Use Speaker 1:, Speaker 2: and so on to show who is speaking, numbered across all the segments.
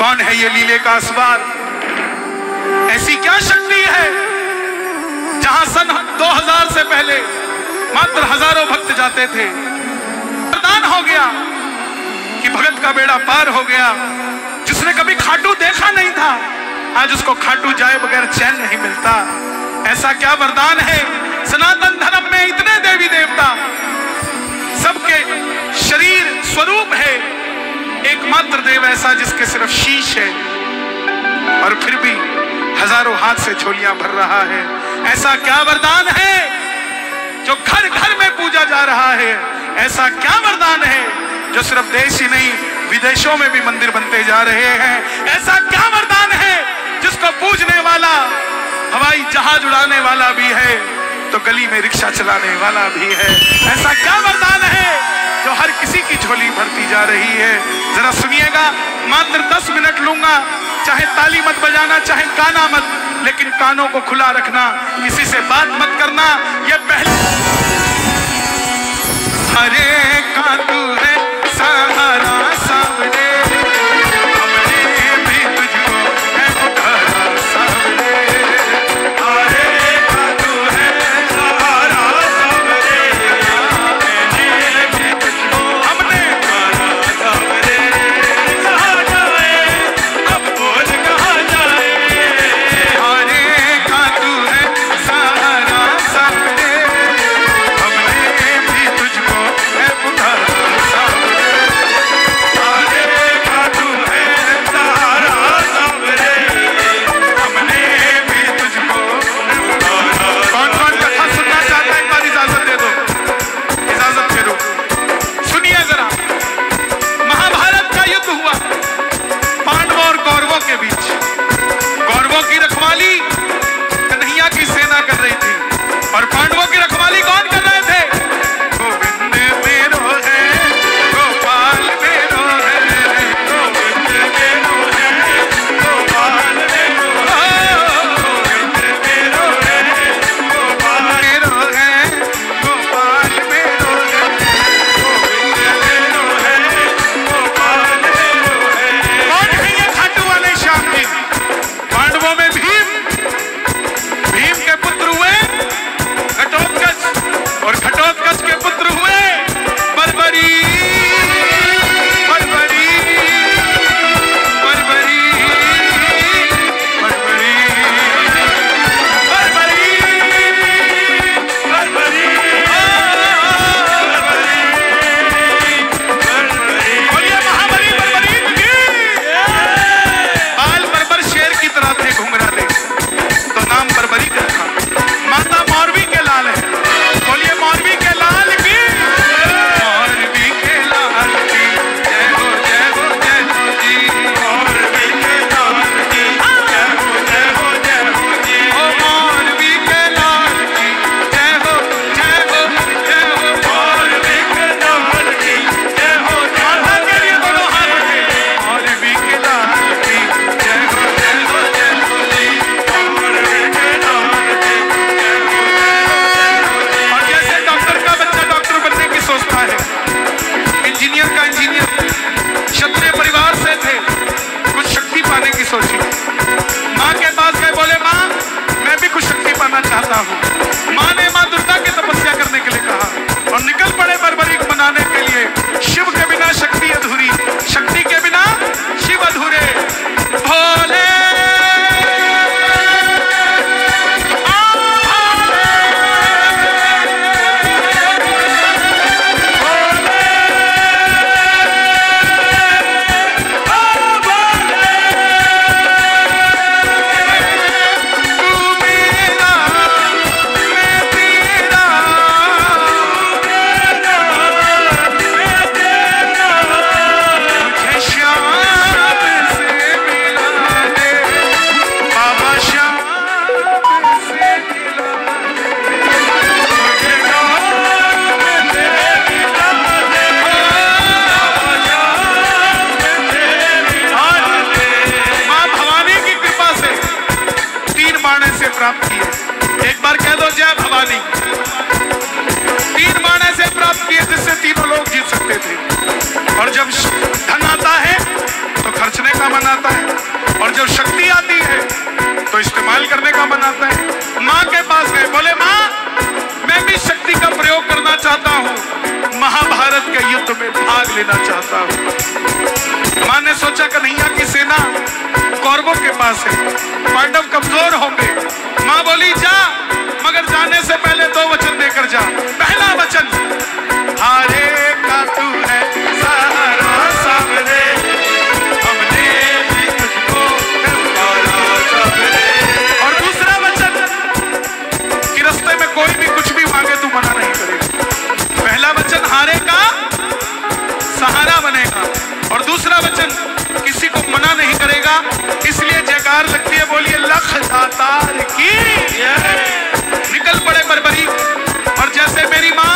Speaker 1: कौन है ये लीले का असवार? ऐसी क्या शक्ति है जहां सन 2000 से पहले मात्र हजारों भक्त जाते थे, वरदान हो गया कि भगत का बेड़ा पार हो गया। जिसने कभी खाटू देखा नहीं था, आज उसको खाटू जाए बगैर चैन नहीं मिलता। ऐसा क्या वरदान है? सनातन धर्म में इतने देवी देवता, सबके शरीर स्वरूप है, एकमात्र देव ऐसा जिसके सिर्फ शीश है और फिर भी हजारों हाथ से झोलियां भर रहा है। ऐसा क्या वरदान है जो घर घर में पूजा जा रहा है? ऐसा क्या वरदान है जो सिर्फ देश ही नहीं विदेशों में भी मंदिर बनते जा रहे हैं? ऐसा क्या वरदान है जिसको पूजने वाला हवाई जहाज उड़ाने वाला भी है तो गली में रिक्शा चलाने वाला भी है? ऐसा क्या वरदान है जो हर किसी की झोली भरती जा रही है? जरा सुनिएगा, मात्र 10 मिनट लूंगा, चाहे ताली मत बजाना, चाहे गाना मत, लेकिन कानों को खुला रखना, किसी से बात मत करना। ये पहले हरे का तू है सहारा सामने, हमने भी तुझको है पुकारा सामने। हरे का तू है सहारा सामने, हमने भी तुझको हमने पुकारा सामने। कहा जाए अब बोल कहा जाए, हरे का तू है सहारा सामने, महाभारत के युद्ध में भाग लेना चाहता हूं। मां ने सोचा कन्हैया की सेना कौरवों के पास है, पांडव कमजोर होंगे। मां बोली जा, मगर जाने से पहले 2 वचन देकर जा। पहला वचन, हारे का तू है सहारा सामने, हमने भी तुझको पुकारा सामने। और दूसरा वचन कि रास्ते में कोई भी कुछ भी मांगे तू मना नहीं करेगा। पहला वचन हारे का सहारा बनेगा, और दूसरा वचन किसी को मना नहीं करेगा। इसलिए जयकार लगती है, बोलिए लख दातार की। निकल पड़े बरबरी, और जैसे मेरी माँ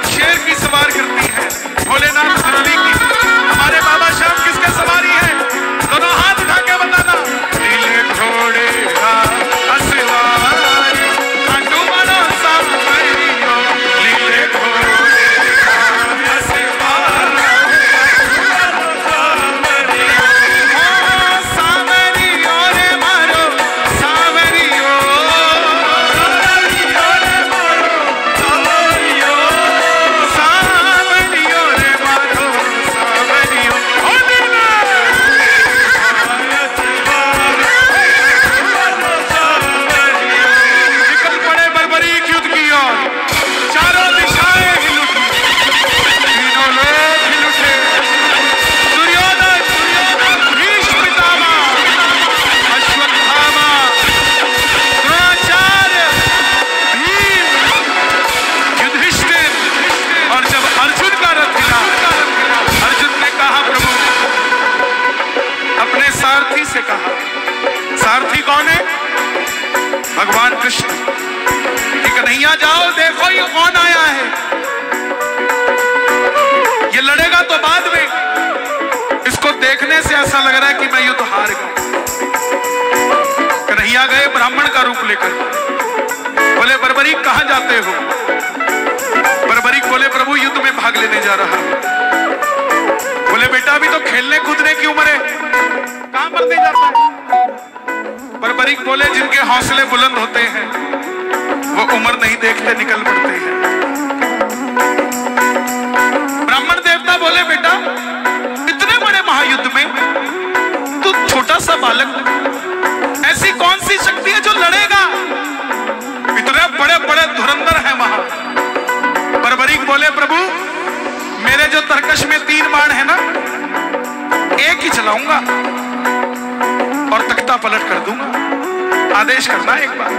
Speaker 1: शेर की सवार करती है, भोलेनाथ हरदी की, हमारे बाबा श्याम किसके सवारी है? दोनों हाथ उठा के बताना। नीले घोड़े का असवार, कांटू वाला सामरियो, नीले घोड़े का असवार, सामरियो रे मारो सामरियो, सामरियो रे मारो सामरियो, सामरियो रे मारो सामरियो। निकल पड़े बर्बरीक युद्ध की ओर, चारों दिशाएं हिल उठी, तीनों लोग हिल उठे। दुर्योधन, भीष्म पितामह, अश्वत्थामा, द्रोणाचार्य, भीम, युधिष्ठिर, और जब अर्जुन का रथ हिला, अर्जुन ने कहा प्रभु, अपने सारथी से कहा। सारथी कौन है? भगवान कृष्ण। कि कन्हैया जाओ, देखो ये कौन आया है। ये लड़ेगा तो बाद में, इसको देखने से ऐसा लग रहा है कि मैं युद्ध हार गया। कन्हैया गए ब्राह्मण का रूप लेकर, बोले बर्बरीक कहां जाते हो? बर्बरीक बोले प्रभु युद्ध में भाग लेने जा रहा हूं। बोले बेटा अभी तो खेलने कूदने की उम्र है, कहां मरने जाता है? बर्बरीक बोले जिनके हौसले बुलंद होते हैं वो उम्र नहीं देखते, निकल पड़ते हैं। ब्राह्मण देवता बोले बेटा इतने बड़े महायुद्ध में तू छोटा सा बालक, ऐसी कौन सी शक्ति है जो लड़ेगा? इतने बड़े बड़े धुरंधर हैं वहां। बर्बरीक बोले प्रभु मेरे जो तरकश में 3 बाण है ना, एक ही चलाऊंगा और तख्ता पलट कर दूंगा, आदेश करना एक बार।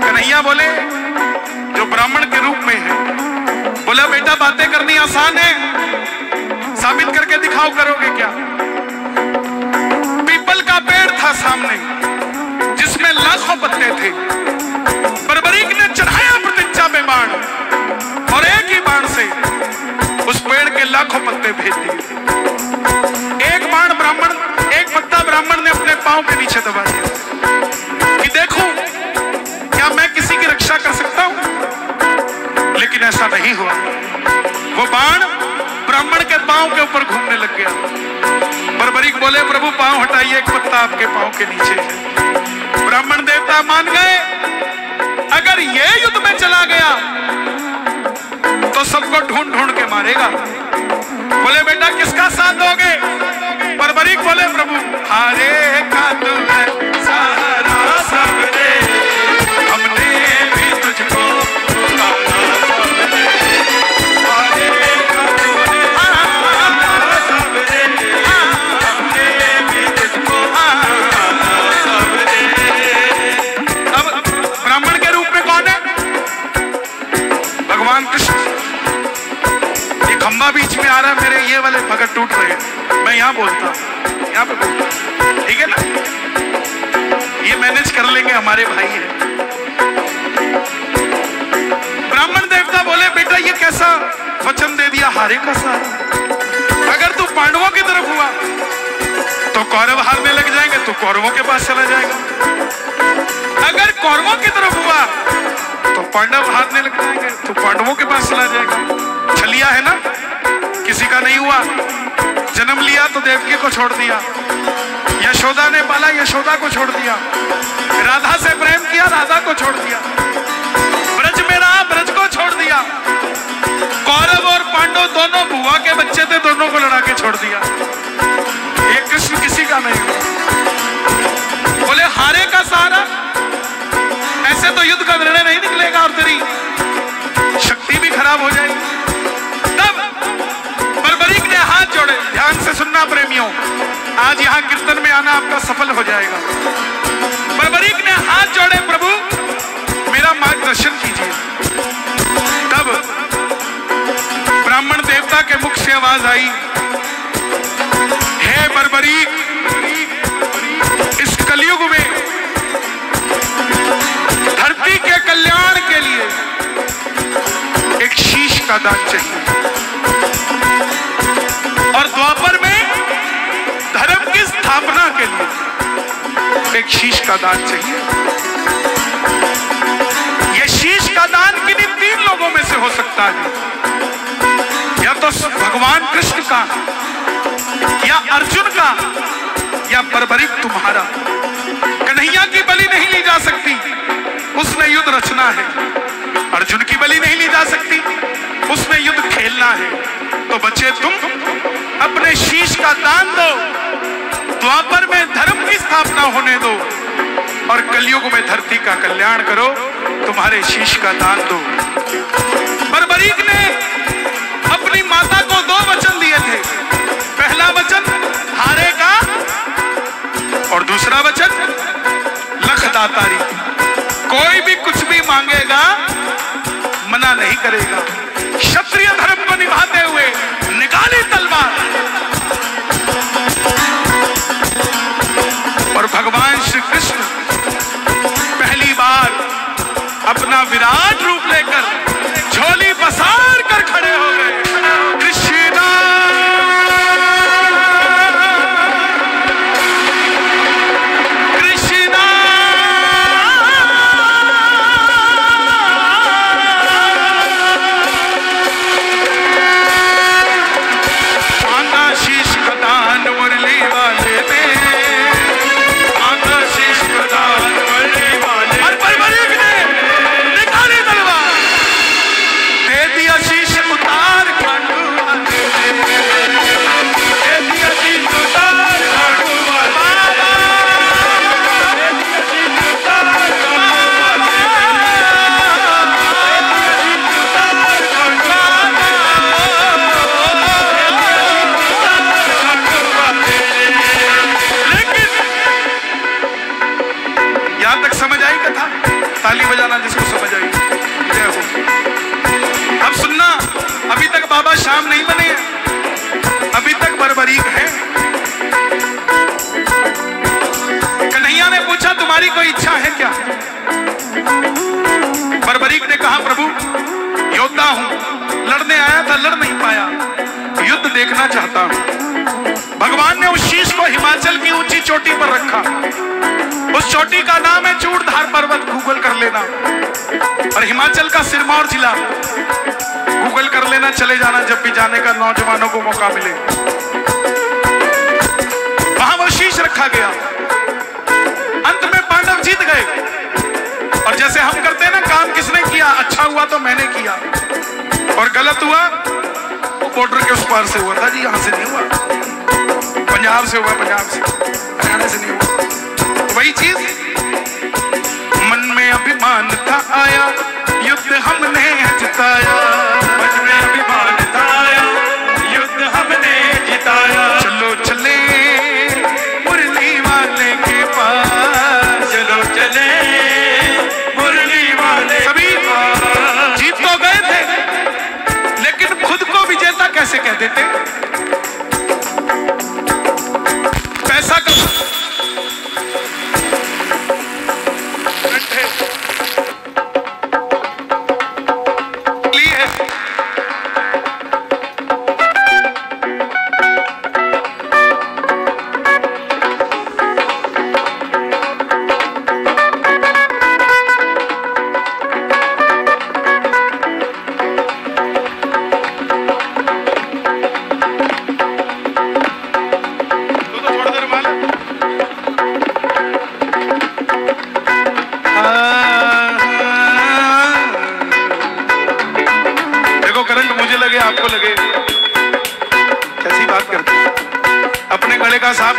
Speaker 1: कन्हैया बोले जो ब्राह्मण के रूप में है, बोला बेटा बातें करनी आसान है, साबित करके दिखाओ, करोगे क्या? पीपल का पेड़ था सामने जिसमें लाखों पत्ते थे। बर्बरीक ने चढ़ाया प्रतिज्ञा में बाण, और एक ही बाण से उस पेड़ के लाखों पत्ते भेज दिए। एक बाण ब्राह्मण, एक पत्ता ब्राह्मण ने अपने पांव के नीचे दबा दिया कि देखूं क्या मैं किसी की रक्षा कर सकता हूं, लेकिन ऐसा नहीं हुआ। वो बाण ब्राह्मण के पांव के ऊपर घूमने लग गया। बर्बरीक बोले प्रभु पांव हटाइए, एक पत्ता आपके पांव के नीचे है। ब्राह्मण देवता मान गए, अगर ये युद्ध में चला गया तो सबको ढूंढ ढूंढ के मारेगा। बोले बेटा किसका साथ दोगे? बर्बरीक बोले प्रभु हारे का तू है सहारा सामने, हमने भी तुझको पुकारा सामने, हारे का तू है सहारा सामने, हमने भी तुझको पुकारा सामने। अब ब्राह्मण के रूप में कौन है? भगवान कृष्ण। ये खंबा बीच में आ रहा है, मेरे ये वाले भगत टूट रहे हैं, मैं यहाँ बोलता हूँ, यहाँ पे बोलता, ठीक है ना? ये मैनेज कर लेंगे, हमारे भाई हैं। ब्राह्मण देवता बोले बेटा ये कैसा वचन दे दिया, हारे का सहारा? अगर तू पांडवों की तरफ हुआ तो कौरव हारने लग जाएंगे, तो कौरवों के पास चला जाएगा। अगर कौरवों की तरफ हुआ तो पांडव हारने लग जाएंगे, तो पांडवों के पास चला जाएगा। छलिया है ना, किसी का नहीं हुआ, जन्म लिया तो देवकी को छोड़ दिया, यशोदा ने पाला यशोदा को छोड़ दिया, राधा से प्रेम किया राधा को छोड़ दिया, ब्रज में रहा ब्रज को छोड़ दिया, दोनों को लड़ा के छोड़ दिया। ये कृष्ण किसी का नहीं हुआ। बोले हारे का सहारा, ऐसे तो युद्ध का निर्णय नहीं निकलेगा और तेरी शक्ति भी खराब हो जाएगी। तब बर्बरीक ने हाथ जोड़े। ध्यान से सुनना प्रेमियों, आज यहां कीर्तन में आना आपका सफल हो जाएगा। बर्बरीक ने हाथ जोड़े, प्रभु मेरा मार्गदर्शन कीजिए। तब ब्राह्मण देवता के मुख से आवाज आई, हे बर्बरीक, इस कलयुग में धरती के कल्याण के लिए एक शीश का दान चाहिए और द्वापर में धर्म की स्थापना के लिए एक शीश का दान चाहिए। यह शीश का दान किन्हीं तीन लोगों में से हो सकता है, या तो भगवान कृष्ण का, या अर्जुन का, या बर्बरीक तुम्हारा। कन्हैया की बलि नहीं ली जा सकती, उसने युद्ध रचना है। अर्जुन की बलि नहीं ली जा सकती, उसने युद्ध खेलना है। तो बच्चे तुम अपने शीश का दान दो, द्वापर में धर्म की स्थापना होने दो और कलयुग में धरती का कल्याण करो। तुम्हारे शीश का दान दो। बर्बरीक ने अपनी माता को दो वचन दिए थे। पहला वचन हारे का और दूसरा वचन लखदातारी। कोई भी कुछ भी मांगेगा मना नहीं करेगा। क्षत्रिय धर्म को निभाते हुए निकाली तलवार और भगवान श्री कृष्ण पहली बार अपना विराट रूप लेकर झोली पसार कर खड़े हो गए। कृष्णा कृष्णा मांगा शीश का दान मुरली वाले ने, मांगा शीश का दान मुरली वाले। और बर्बरीक ने निकाली तलवार, दे दिया शीश उतार खाटू वाले, दे दिया शीश उतार खाटू वाले, दे दिया शीश उतार खाटू वाले, लेकिन यहां तक समझ आई कथा? ताली बजाना जिसको समझ आई। जय हो। अब सुनना, अभी तक बाबा शाम नहीं बने हैं, अभी तक बर्बरीक है। कन्हैया ने पूछा तुम्हारी कोई इच्छा है क्या? बर्बरीक ने कहा प्रभु योद्धा हूं, लड़ने आया था, लड़ नहीं पाया, युद्ध देखना चाहता हूं। भगवान ने उस शीश को हिमाचल की ऊंची चोटी पर रखा। उस चोटी का नाम है चूड़धार पर्वत, गूगल कर लेना। और हिमाचल का सिरमौर जिला गूगल कर लेना, चले जाना जब भी जाने का नौजवानों को मौका मिले। वहां वो शीश रखा गया। अंत में पांडव जीत गए। और जैसे हम करते हैं ना, काम किसने किया, अच्छा हुआ तो मैंने किया, और गलत हुआ वो बॉर्डर के उस पार से हुआ था जी, यहां से नहीं हुआ, पंजाब से हुआ, पंजाब से, हरियाणा से नहीं हुआ। तो वही चीज मन में अभिमान था आया, युद्ध हमने जिताया। मन में अभिमान था आया, युद्ध हमने जिताया। चलो चले मुरली वाले के पास, चलो चले मुरली वाले। सभी जीत तो गए थे, लेकिन खुद को विजेता कैसे कह देते? पैसा का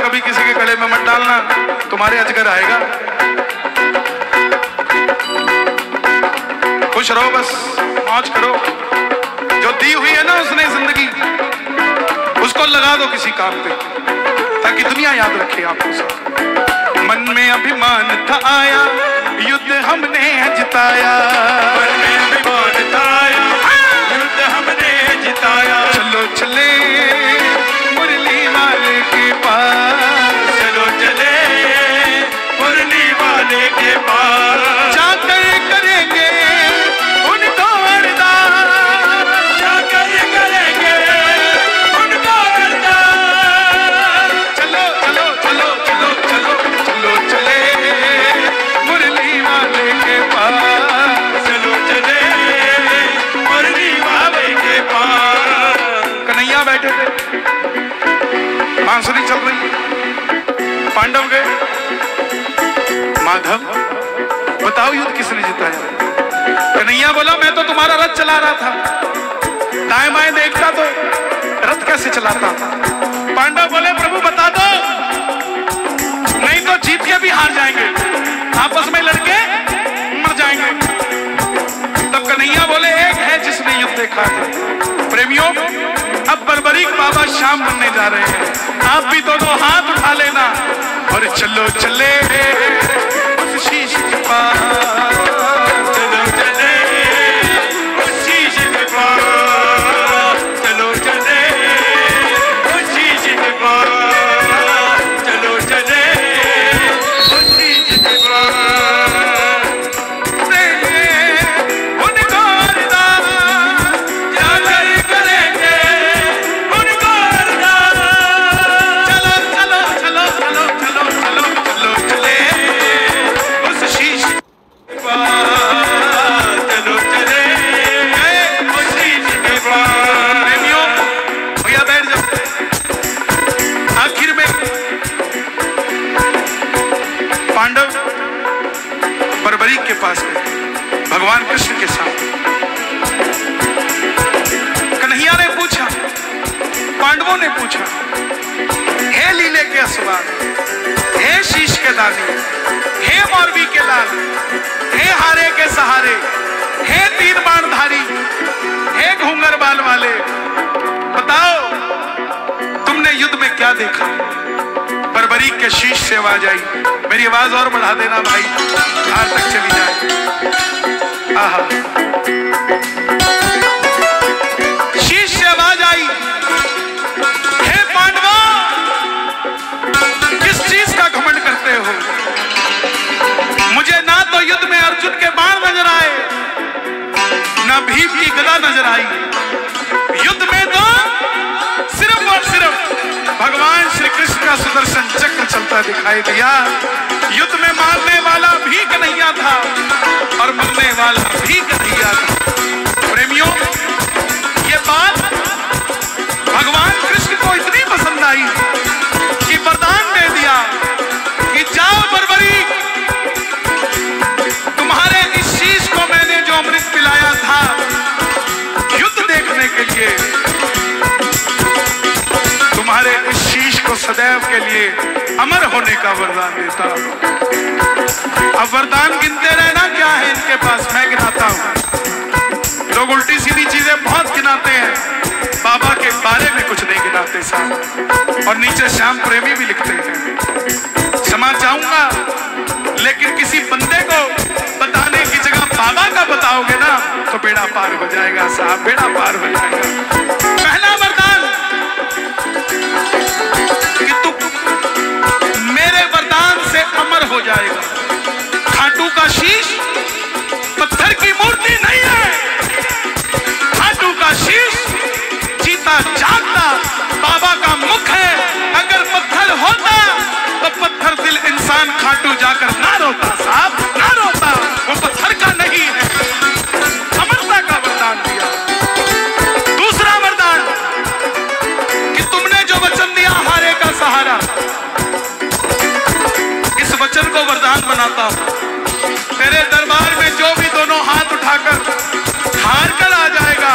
Speaker 1: कभी किसी के गले में मत डालना, तुम्हारे अजगर आएगा। खुश रहो, बस मौज करो। जो दी हुई है ना उसने जिंदगी, उसको लगा दो किसी काम पे, ताकि दुनिया याद रखे आपको सब। मन में अभिमान था आया, युद्ध हमने जिताया।
Speaker 2: मन में अभिमान था आया, युद्ध हमने जिताया।
Speaker 1: चलो चले मुरली वाले के पास,
Speaker 2: चलो चले मुरली वाले के पास।
Speaker 1: जाकर करेंगे उनको अरदास,
Speaker 2: जाकर करेंगे उनको अरदास।
Speaker 1: चलो चलो चलो चलो चलो चलो चले मुरली वाले के पास।
Speaker 2: चलो चले मुरली वाले के पास।
Speaker 1: कन्हैया बैठे थे, बांसुरी चल रही है, पांडव गए। माधव बताओ युद्ध किसने जिताया? कन्हैया बोला मैं तो तुम्हारा रथ चला रहा था, दाएं बाएं देखता तो रथ कैसे चलाता। पांडव बोले प्रभु बता दो, नहीं तो जीत के भी हार जाएंगे, आपस में लड़के मर जाएंगे। तब कन्हैया बोले एक है जिसने युद्ध देखा है। प्रेमियों, अब बर्बरीक बाबा शाम बनने जा रहे हैं, आप भी दोनों हाथ उठा लेना और चलो चले उस शीश के पास।
Speaker 2: चलो चले उस शीश के पास। चलो चले उस शीश के पास। चलो चले उस शीश के पास।
Speaker 1: उनको अरदास,
Speaker 2: जाकर करेंगे उनको अरदास।
Speaker 1: चलो चलो चलो चलो चलो चलो चलो चले उस शीश के पास।
Speaker 2: चलो चले उस शीश के पास।
Speaker 1: प्रेमियों, भैया बैठ जाओ। आखिर में पांडव बर्बरीक के पास गए, भगवान कृष्ण के साथ। कन्हैया ने पूछा, पांडवों ने पूछा, हे लीले के असवार, हे शीश के दानी, हे मौरवी के लाल, हे हारे के सहारे, हे तीर बाणधारी, हे घूंगर बाल वाले, बताओ तुमने युद्ध में क्या देखा? बर्बरीक के शीश से आवाज आई। मेरी आवाज और बढ़ा देना भाई, बाहर तक चली जाए। आहा, शीश से आवाज आई, हे पांडवों, किस चीज का घमंड करते हो? मुझे ना तो युद्ध में अर्जुन के बाण नजर आए, ना भीम की गदा नजर आई। युद्ध में तो सिर्फ और सिर्फ भगवान श्री कृष्ण का सुदर्शन चक्र चलता दिखाई दिया। युद्ध में मारने वाला भी कन्हैया था और मरने वाला भी कन्हैया था। प्रेमियों, ये बात भगवान कृष्ण को इतनी पसंद आई कि वरदान दे दिया कि जाओ बर्बरीक, तुम्हारे इस शीश को मैंने जो अमृत पिलाया था युद्ध देखने के लिए, तुम्हारे इस शीश को सदैव के लिए अमर होने का वरदान देता हूं। अब वरदान गिनते रहना क्या है इनके पास, मैं गिनाता हूं। लोग उल्टी सीधी चीजें बहुत गिनाते हैं, बाबा के बारे में कुछ नहीं गिनाते साहब, और नीचे श्याम प्रेमी भी लिखते हैं। क्षमा चाहूंगा, लेकिन किसी बंदे को बताने की जगह बाबा का बताओगे ना तो बेड़ा पार हो जाएगा साहब, बेड़ा पार हो जाएगा। पहला वरदान कि तू मेरे वरदान से अमर हो जाएगा। खाटू का शीश पत्थर की मूर्ति नहीं है, खाटू का शीश जीता जागता बाबा का मुख है। अगर पत्थर होता तो पत्थर दिल इंसान खाटू जाकर ना रोता साहब, ना रोता, वो पत्थर का नहीं है। अमरता का वरदान दिया। दूसरा वरदान कि तुमने जो वचन दिया हारे का सहारा, इस वचन को वरदान बनाता हूं। तेरे दरबार में जो भी दोनों हाथ उठाकर हार कर आ जाएगा,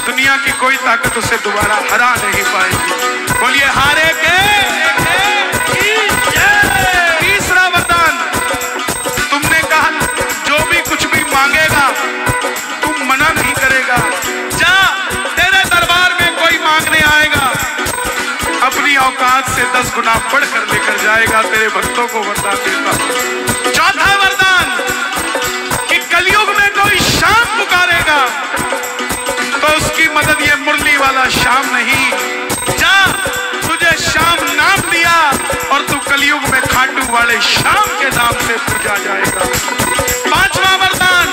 Speaker 1: दुनिया की कोई ताकत उसे दोबारा हरा नहीं पाएगी। बोलिए हारे के जाएगा, तेरे भक्तों को वरदान देता हूं। चौथा वरदान कि कलयुग में कोई श्याम पुकारेगा तो उसकी मदद ये मुरली वाला श्याम नहीं, जा तुझे श्याम नाम दिया और तू कलयुग में खाटू वाले श्याम के नाम से पूजा जाएगा। पांचवा वरदान,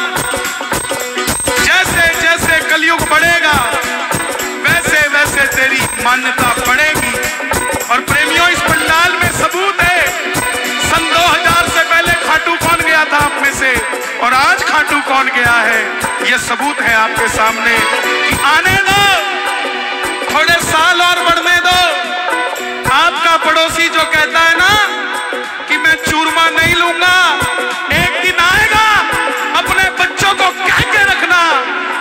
Speaker 1: जैसे जैसे कलयुग बढ़ेगा वैसे वैसे तेरी मान्यता बढ़ेगी। और प्रेमियों, इस पंडाल में सबूत है, सन 2000 से पहले खाटू कौन गया था आप में से और आज खाटू कौन गया है, यह सबूत है आपके सामने। आने दो, थोड़े साल और बढ़ने दो। आपका पड़ोसी जो कहता है ना कि मैं चूरमा नहीं लूंगा, एक दिन आएगा, अपने बच्चों को कह के रखना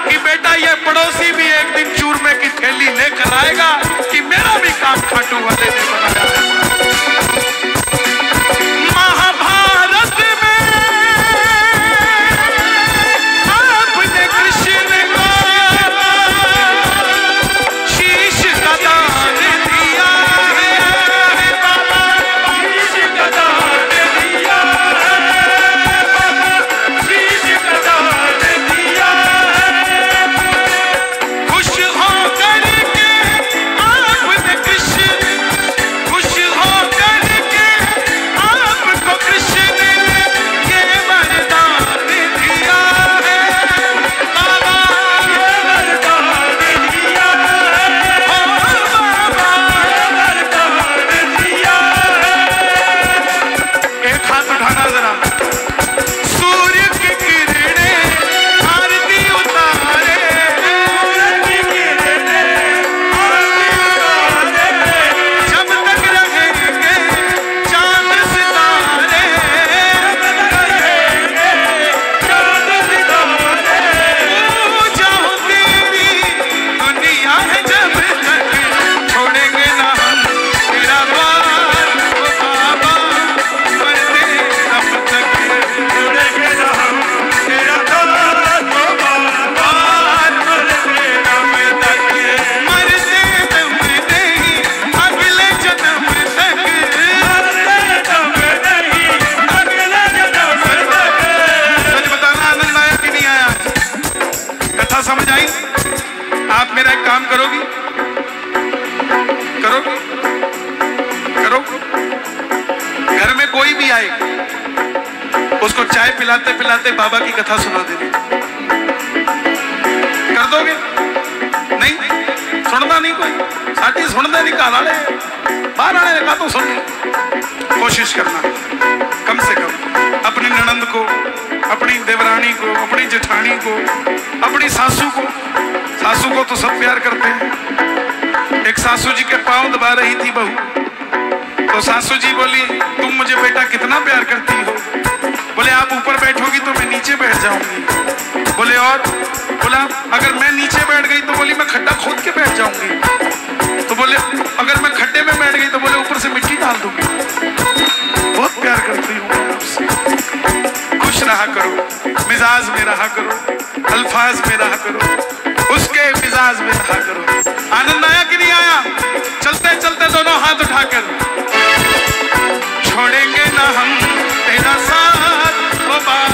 Speaker 1: कि बेटा ये पड़ोसी भी एक दिन चूरमे की थैली लेकर आएगा कि मेरा भी काम खाटू वाले ने बनाया है। महाभारत में आपने कृष्ण को शीश का दान दिया है, बाबा शीश का दान दिया है, बाबा शीश का दान दिया है। खुश हो करके आपने कृष्ण, खुश हो करके आपको कृष्ण ने ये वरदान दिया है, बाबा ये वरदान दिया है, ओ बाबा ये वरदान दिया है। एक हाथ उठाना जरा। सूर्य की किरणें आरती उतारे, सूर्य की किरणें आरती उतारे, जब तक रहेंगे चांद सितारे, जब तक रहेंगे चांद सितारे, पूजा हो तेरी दुनिया है जब तक, छोड़ेंगे ना हम तेरा द्वार, ओ बाबा मरते तब तक, छोड़ेंगे ना हम तेरा द्वार, ओ बाबा मरते तब तक, मरते दम नहीं अगले जन्म तक, मरते दम नहीं अगले जन्म तक। सच बताना, आनंद आया कि नहीं आया? कथा समझ आई? आप मेरा एक काम करोगी? करोगी? करोगी? घर में कोई भी आए उसको चाय पिलाते पिलाते बाबा की कथा सुना देनी, कर दोगे? नहीं सुनता नहीं कोई, साथी सुनते नहीं, घर वाले बाहर आने का तो सुन। कोशिश करना कम से कम अपनी ननंद को, अपनी देवरानी को, अपनी जेठानी को, अपनी सासू को तो सब प्यार करते हैं। एक सासू जी के पांव दबा रही थी बहू, तो सासू जी बोली तुम मुझे बेटा कितना प्यार करती हो? बोले आप ऊपर बैठोगी तो मैं नीचे बैठ जाऊंगी। बोले और? बोला अगर मैं नीचे बैठ गई तो बोली मैं खड्डा खोद के बैठ जाऊंगी। तो बोले अगर मैं खड्डे में बैठ गई तो बोले ऊपर से मिट्टी डाल दूंगी। बहुत प्यार करती हूँ आपसे। खुश रहा करो, मिजाज में रहा करो, अल्फाज में रहा करो, उसके मिजाज में रहा करो। आनंद आया कि नहीं आया? चलते चलते दोनों हाथ उठाकर, छोड़ेंगे ना हम तेरा साथ, ओ बाबा